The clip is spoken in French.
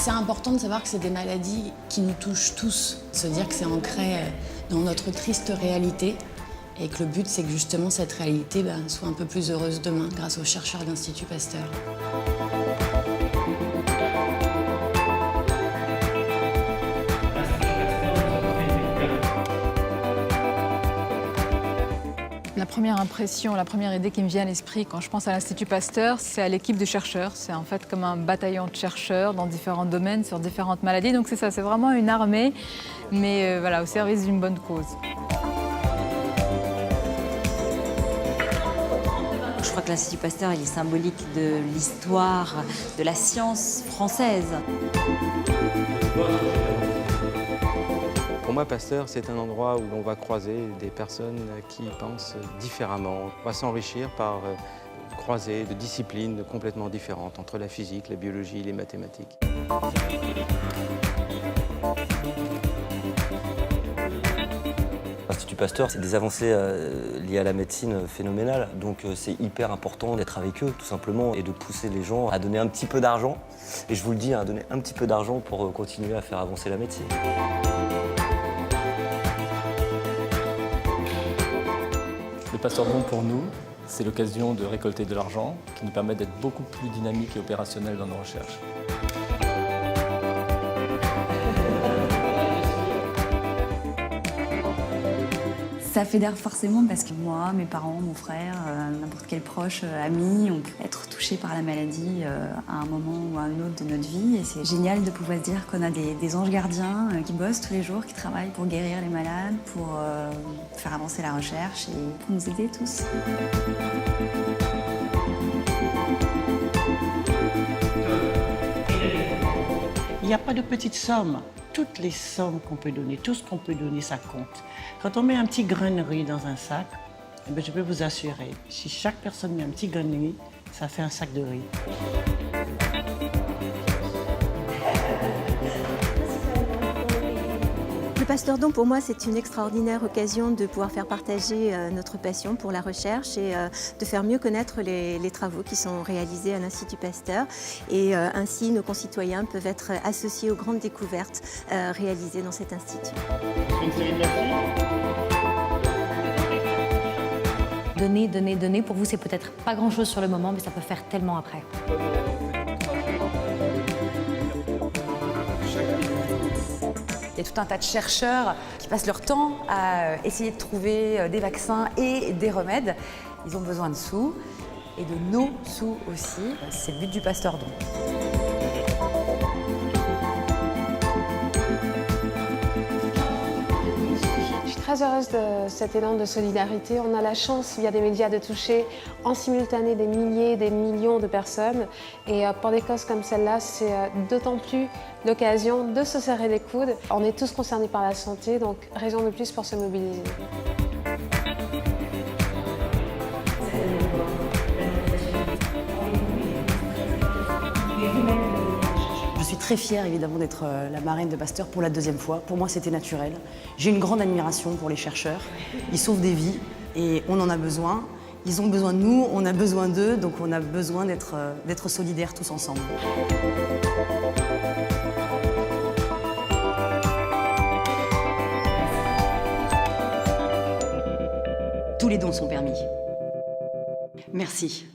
C'est important de savoir que c'est des maladies qui nous touchent tous. Se dire que c'est ancré dans notre triste réalité et que le but, c'est que justement cette réalité soit un peu plus heureuse demain grâce aux chercheurs d'Institut Pasteur. La première impression, la première idée qui me vient à l'esprit quand je pense à l'Institut Pasteur, c'est à l'équipe de chercheurs. C'est en fait comme un bataillon de chercheurs dans différents domaines, sur différentes maladies. Donc c'est ça, c'est vraiment une armée, mais voilà, au service d'une bonne cause. Je crois que l'Institut Pasteur il est symbolique de l'histoire de la science française. Pour moi, Pasteur, c'est un endroit où l'on va croiser des personnes qui pensent différemment. On va s'enrichir par croiser de disciplines complètement différentes entre la physique, la biologie et les mathématiques. L'Institut Pasteur, c'est des avancées liées à la médecine phénoménales. Donc c'est hyper important d'être avec eux, tout simplement, et de pousser les gens à donner un petit peu d'argent. Et je vous le dis, à donner un petit peu d'argent pour continuer à faire avancer la médecine. Le Pasteur Don, pour nous, c'est l'occasion de récolter de l'argent qui nous permet d'être beaucoup plus dynamiques et opérationnels dans nos recherches. Ça fédère forcément parce que moi, mes parents, mon frère, n'importe quel proche, ami, on peut être touché par la maladie à un moment ou à un autre de notre vie. Et c'est génial de pouvoir se dire qu'on a des anges gardiens qui bossent tous les jours, qui travaillent pour guérir les malades, pour faire avancer la recherche et pour nous aider tous. Il n'y a pas de petites sommes. Toutes les sommes qu'on peut donner, tout ce qu'on peut donner, ça compte. Quand on met un petit grain de riz dans un sac, eh bien, je peux vous assurer, si chaque personne met un petit grain de riz, ça fait un sac de riz. Le Pasteur Don, pour moi, c'est une extraordinaire occasion de pouvoir faire partager notre passion pour la recherche et de faire mieux connaître les travaux qui sont réalisés à l'Institut Pasteur. Et ainsi, nos concitoyens peuvent être associés aux grandes découvertes réalisées dans cet institut. Donner, donner, donner, pour vous, c'est peut-être pas grand-chose sur le moment, mais ça peut faire tellement après. Il y a tout un tas de chercheurs qui passent leur temps à essayer de trouver des vaccins et des remèdes. Ils ont besoin de sous, et de nos sous aussi. C'est le but du Pasteur Don. Je suis très heureuse de cet élan de solidarité. On a la chance, via des médias, de toucher en simultané des milliers, des millions de personnes. Et pour des causes comme celle-là, c'est d'autant plus l'occasion de se serrer les coudes. On est tous concernés par la santé, donc raison de plus pour se mobiliser. Je suis très fière évidemment d'être la marraine de Pasteur pour la deuxième fois. Pour moi, c'était naturel. J'ai une grande admiration pour les chercheurs. Ils sauvent des vies et on en a besoin. Ils ont besoin de nous, on a besoin d'eux, donc on a besoin d'être solidaires tous ensemble. Tous les dons sont permis. Merci.